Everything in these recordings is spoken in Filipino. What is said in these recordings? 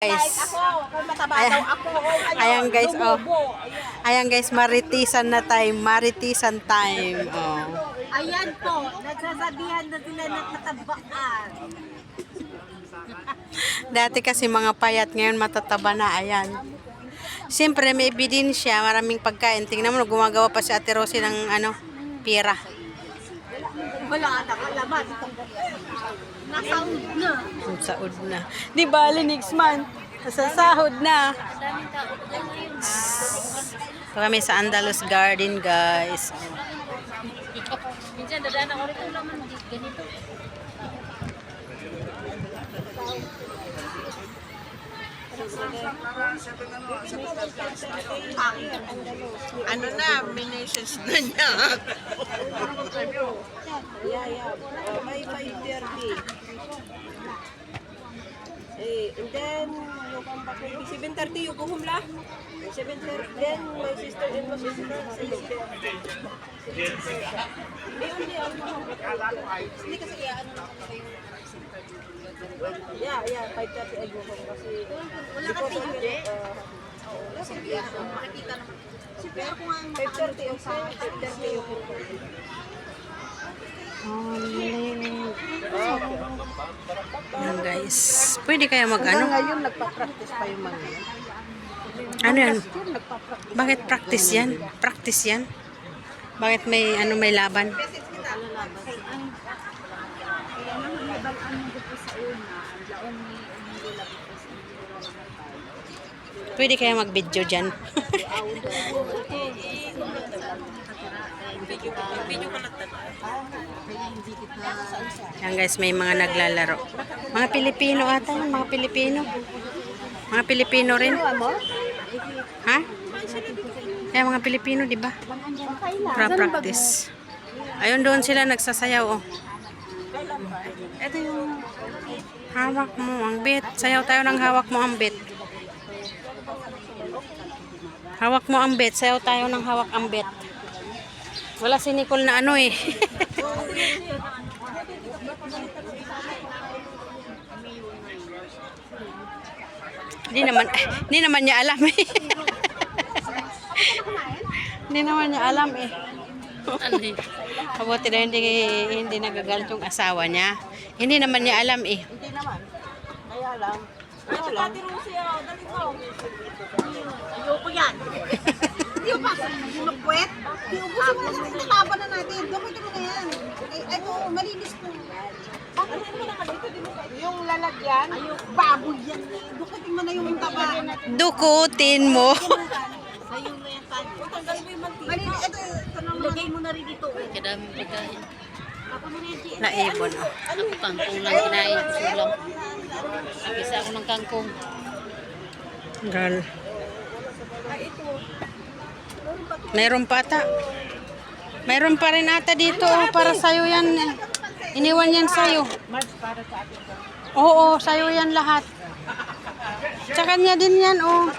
Guys. Kung mataba daw ako. Ayan guys, oh. Ayan guys, maritisan na time. Maritisan time. Oh. Ayan po, nagsasabihan na sila ng katabaan. Dati kasi mga payat, ngayon matataba na. Ayan. Siyempre may ebidensya, maraming pagkain. Tingnan mo, gumagawa pa si Ate Rosie ng pira. Wala na kalaman. Nasaud na. Saud na. Di bali next month. Sa sahod na. So kami sa Andalus Garden, guys. Minsan dadaan ako rito naman ganito. Ano na, minitions na niya. May 5:30. And then, you come back maybe 7:30, you go home lah. 7:30, then my sister-in-law is hindi kasi ano na ako kayo. Yeah, 5:30 I go home kasi wala ka tigil. Wala sa biya. Makikita naman. Si pero kung ang 5:30 o 5:30 yung Ayan guys. Pwede kaya mag-ano? ngayon nagpa-practice pa yung mga yan. Ano yan? Bakit practice yan? Practice yan? Bakit may may laban? Pwede kaya mag-video dyan? Yan guys, may mga naglalaro. Mga Pilipino ata, mga Pilipino. Mga Pilipino rin. Ha? Kaya mga Pilipino, di ba? Para practice. Ayun doon sila nagsasayaw, oh. Ito yung hawak mo ang bet. Sayaw tayo ng hawak mo ang bet. Hawak mo ang bet. Sayaw tayo ng hawak ang bet. Wala si Nicole na ano eh. Hindi naman niya alam eh. Hindi naman niya alam eh. Mabuti na hindi nagagalit yung asawa niya. Hindi naman niya alam eh. Hindi naman. Kaya lang. Kaya lang. Dali mo. Ayoko yan. Hindi pa. Sinukwet. Ubusin mo na sa tinalaban na natin. Bakit mo na yan? Ay, malinis po. Bakit mo na dito? Yung lalagyan? Ayoko. Baboy yan. Dukutin mo na yung taba. Dukutin mo. Sayo na yan tayo. Tanggalin mo yung mantika. Malinis. Ito. Ilagay mo na rin dito. Kadaming pagkain. Naibon. Oh. Ako kangkong lang kinain ko sulam. Nagisa ako ng kangkong. Girl. Mayroon pa ata. Mayroon pa rin ata dito. Oh, para sa'yo yan. Iniwan yan sa'yo. Oo, sa'yo yan lahat. Sa kanya din yan, oh.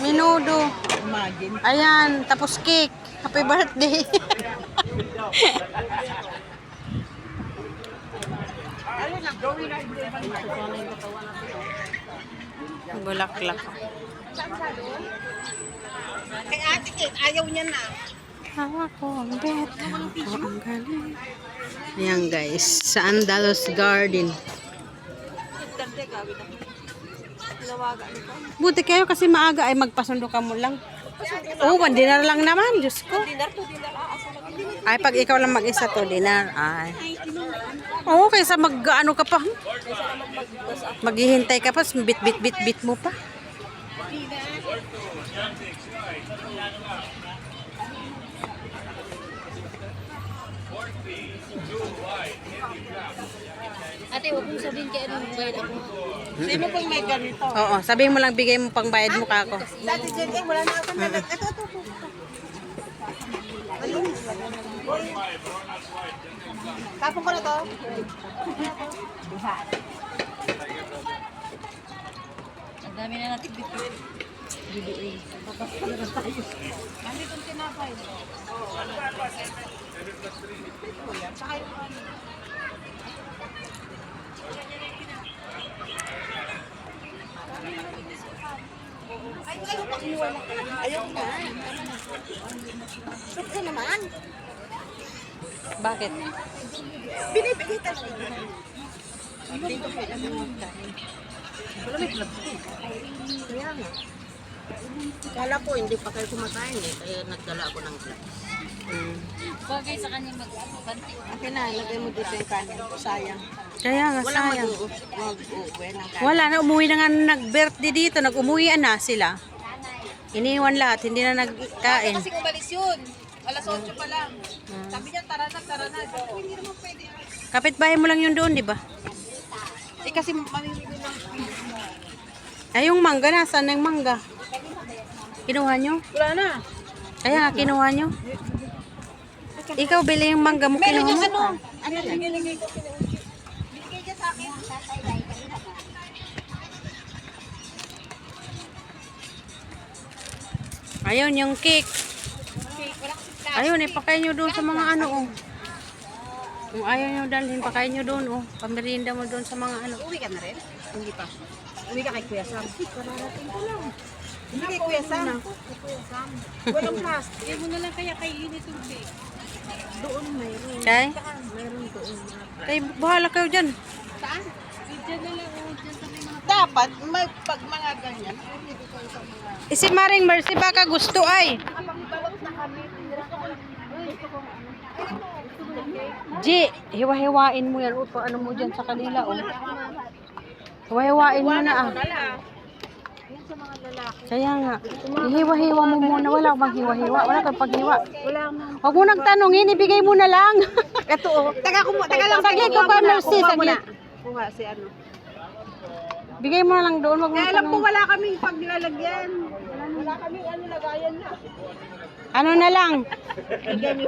Minudo. Ayan, tapos cake. Happy birthday. Bulaklak. Kay ate Kate, ayaw niya na. Hawak ko ang bet. Hawak ko ang galing. Ayan guys, sa Andalus Garden. Buti kayo kasi maaga ay magpasundo ka mo lang. Oo, 1 dinar lang naman. Diyos ko. Ay, pag ikaw lang mag-isa 2 dinar. Ay. Oo, kaysa mag-ano ka pa. Maghihintay ka pa, bit mo pa. Ate, huwag mong sabihin kay ano, bayad ako. Sino pong may ganito? Oo, sabihin mo lang, bigay mo pang bayad mo kako. Dati dyan, wala na ako na. Ito. Tapon ko na to. Ang dami na natin dito. BDA. Nandito ang tinapay. Saka yung ano. Ayaw na. Suka naman. Bakit? Binibigay talaga. Kaya nga. Kala ko hindi pa kayo kumakain eh. Kaya nagdala ako ng glass. Bagay sa kanya mag-banti. Okay na, lagay mo dito yung kanin. Sayang. Kaya nga, Wala sayang. mag-uwi ng kanin. Wala na, umuwi na nga nag-birthday dito. Nag-umuwian na sila. Iniwan lahat, hindi na nagkain. Kasi umalis yun. Alas 8 pa lang. Sabi niya, tara na, tara na. Sabi ko, hindi naman pwede. Kapitbahay mo lang yun doon, di ba? Eh kasi mamimili lang. Ay, yung mangga, nasaan na yung mangga? Kinuha nyo? Wala na. Kaya nga, kinuha nyo. Ikaw, bili yung mangga mo, kinuha mo. Ano lang? Binigay ko kina Uchi. Binigay niya sa akin. Ayun, yung cake. Ayun, ipakain nyo doon sa mga ano, oh. Kung ayaw nyo dalhin, pakain nyo doon, oh. Pamerinda mo doon sa mga ano. Uwi ka na rin? Hindi pa. Uwi ka kay Kuya Sam. Kararating ko lang. Hindi kay Kuya Sam. Walang plastic. Kaya mo na lang kaya kay Init yung cake. Doon mayroon. Kay? Mayroon doon. Kay, bahala kayo dyan. Saan? Diyan na lang, oh. Diyan sa may mga... Dapat, may pag mga ganyan, hindi ko sa mga... Si Maring Mercy, baka gusto ay. Nakapagbalot na kami. G, hiwa-hiwain mo yan. Upo, ano mo dyan sa kanila, oh. Hiwa-hiwain mo na, ah. Yan sa mga lalaki. Kaya nga, hiwa-hiwa mo muna. Wala bang hiwa-hiwa? Wala kang paghiwa. Wala na. Huwag mo nang tanongin, ibigay mo na lang. Ito oh. Taga lang. Saglit ko pa, Mercy, saglit. Kuha si ano. Bigay mo na lang doon, huwag mo Kaya alam ko tanongin. wala kaming paglalagyan. Wala kaming ano lagayan na. Ano na lang?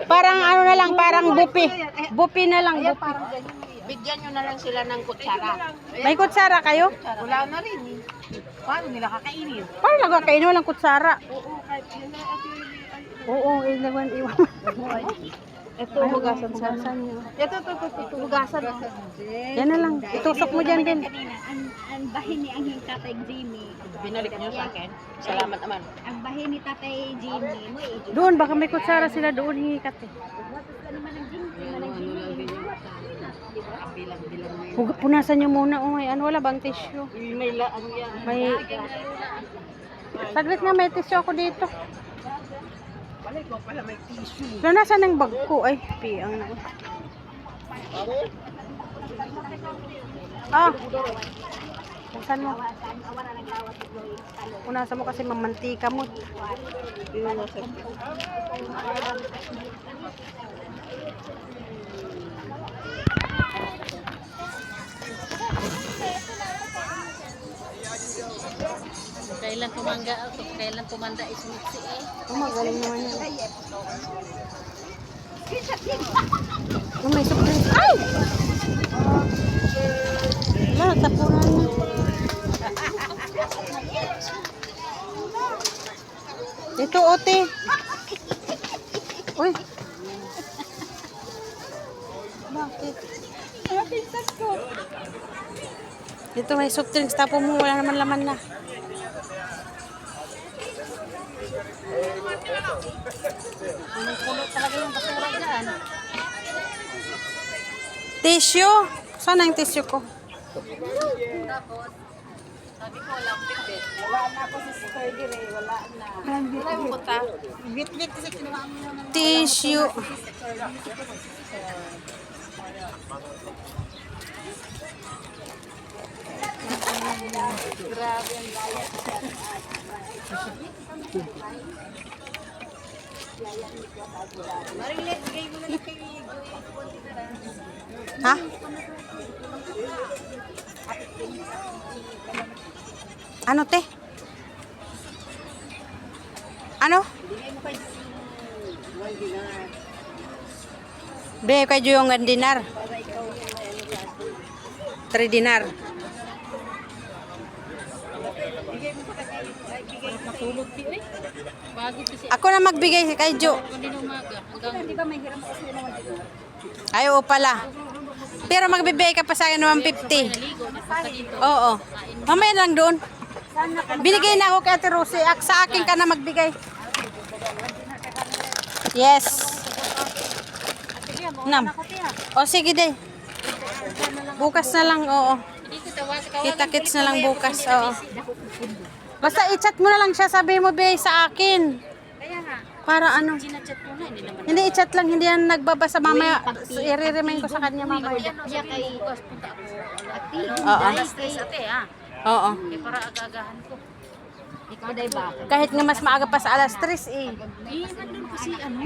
Parang ano na lang, parang bupi. Bupi na lang, bupi. Parang ganyan. Bigyan nyo na lang sila ng kutsara. May kutsara kayo? Wala na rin eh. Paano nila kakainin? Paano nagkakain? Walang kutsara. Oo, kahit yun na Oo, ilawan, iwan. ito hugasan sa nyo. Ito, hugasan. Yan na lang. Itusok mo dyan din. Ang bahin ni ang Tatay Jimmy. Binalik nyo sa akin. Salamat naman. Ang bahin ni Tatay Jimmy mo Doon, baka may kutsara sila doon. Hingikat eh. Punasan nyo muna. Oh, may ano, wala bang tissue? May ano yan. May... Saglit nga, may tissue ako dito. Balik ko pala may tissue. So, nasaan ang bag ko? Ay, piang na. Ah! Punasan mo. Punasan mo kasi mamantika mo. Kailan tumangga, kailan tumanda isumiksi eh. Oh, magaling naman yan. Oh, may surprise. Ay! Wala, tapunan na. Ito, ote. Uy. Bakit? Ito may soft drinks. Tapo mo, wala naman laman na. Tissue? Saan ang tissue ko? Wala na ako sa surgery. Wala na. Bit-bit kasi kinuha mo na. Tissue. Grabe ang diet. Marilet, bigay mo na lang kay Ha? Ano, te? Ano? Bigay kay Joy yung dinar. 3 dinar. Matulog di eh. Bago kasi Ako na magbigay kay Jo. kundi na umaga. Hanggang Di ba may hiram kasi naman dito? Ay, oo pala. Pero magbibigay ka pa sa akin ng 150. naligo, napunta dito. Oo. Mamaya lang doon. Binigay na ako kay Ate Rosie. Sa akin ka na magbigay. Yes. Nam. O sige day. Bukas na lang, oo. Kita-kits na lang bukas, oo. Basta i-chat mo na lang siya, sabi mo be sa akin. Para ano? Chinachat ko na, hindi naman. Hindi i-chat lang, hindi yan nagbabasa mamaya. I-remind ko sa kanya mamaya. Siya kay Bas, punta ako. Ati, Oo. alas 3 ate Oo. Kaya para agagahan ko. Ikaw day ba? Kahit nga mas maaga pa sa alas 3 eh. Nandun kasi ano.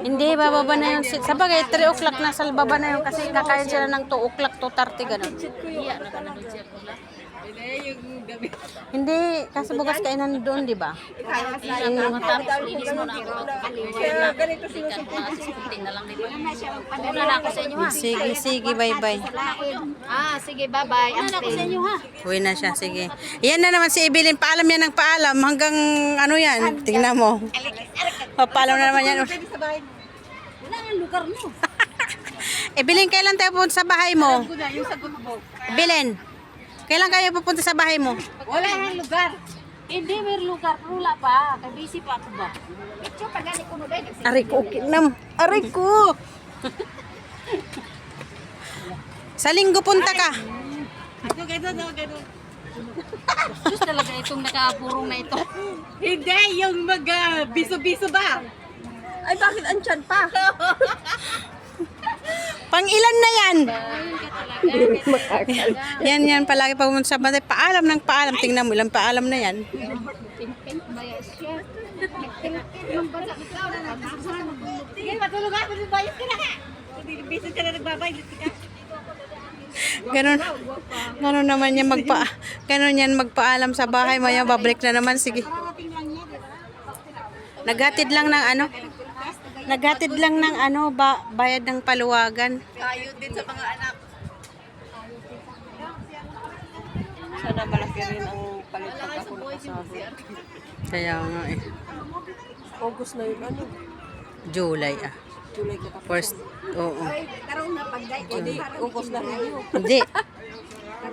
Hindi, bababa na yun. Sa bagay, 3 o'clock na sa baba na yun kasi kakain sila ng 2 o'clock, 2:30 ganun. Iya, nagkanandun siya pula. Hindi, kasi bukas kainan doon, di ba? Mga tapos, linis mo na ako. Kaya ganito sinusunod. na lang, di ba? Una na ako sa inyo ha. Sige, sige, bye-bye. Sige, bye-bye. Una na ako sa inyo ha. Uwi na siya, sige. Yan na naman si Evelyn. Paalam yan ng paalam. Hanggang ano yan? Tingnan mo. Paalam na naman yan. Wala nang lugar mo. Evelyn, kailan tayo pupunta sa bahay mo? Yung sagot mo. Evelyn, kailan kayo pupunta sa bahay mo? Wala nang lugar. Hindi, may lugar. Pero wala pa. Kabisi pa ako ba? Ito, pagani ko mo day. Aray ko, kinam. Aray ko. Sa linggo punta ka. Ganun. Diyos talaga itong nakapurong na ito. Hindi, yung mag-biso-biso ba? Ay, bakit andyan pa? Pang ilan na yan? Yan palagi pag pumunta sa bahay. Paalam ng paalam. Tingnan mo, ilang paalam na yan. Pink baya siya. Nagpink ba sa ikaw na Sige, matulog ka. Bayos ka na ka. Biso ka na nagbabayos ka. Ganun naman yan ganun yan magpaalam sa bahay. Maya babalik na naman. Sige. Naghatid lang ng ano? Naghatid lang ng ano, bayad ng paluwagan. Ayun din sa mga anak. Sana malaki rin ang palit pagka ako nakasahod. Kaya nga eh. August na yun, ano? July ah. July ka tapos. First, oo. Karoon na pagday. August na rin yun. Hindi.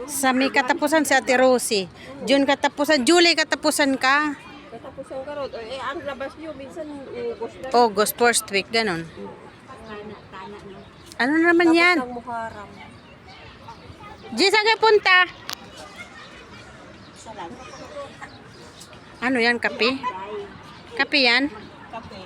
Sa may katapusan si Ate Rosie. June katapusan, July katapusan ka. Katapos ang karot. Eh, ang labas nyo, minsan August na. August, first week, ganun. Ano naman yan? Ang Muharram. Di, saan kayo punta? Ano yan, kape? Kape yan? Kape.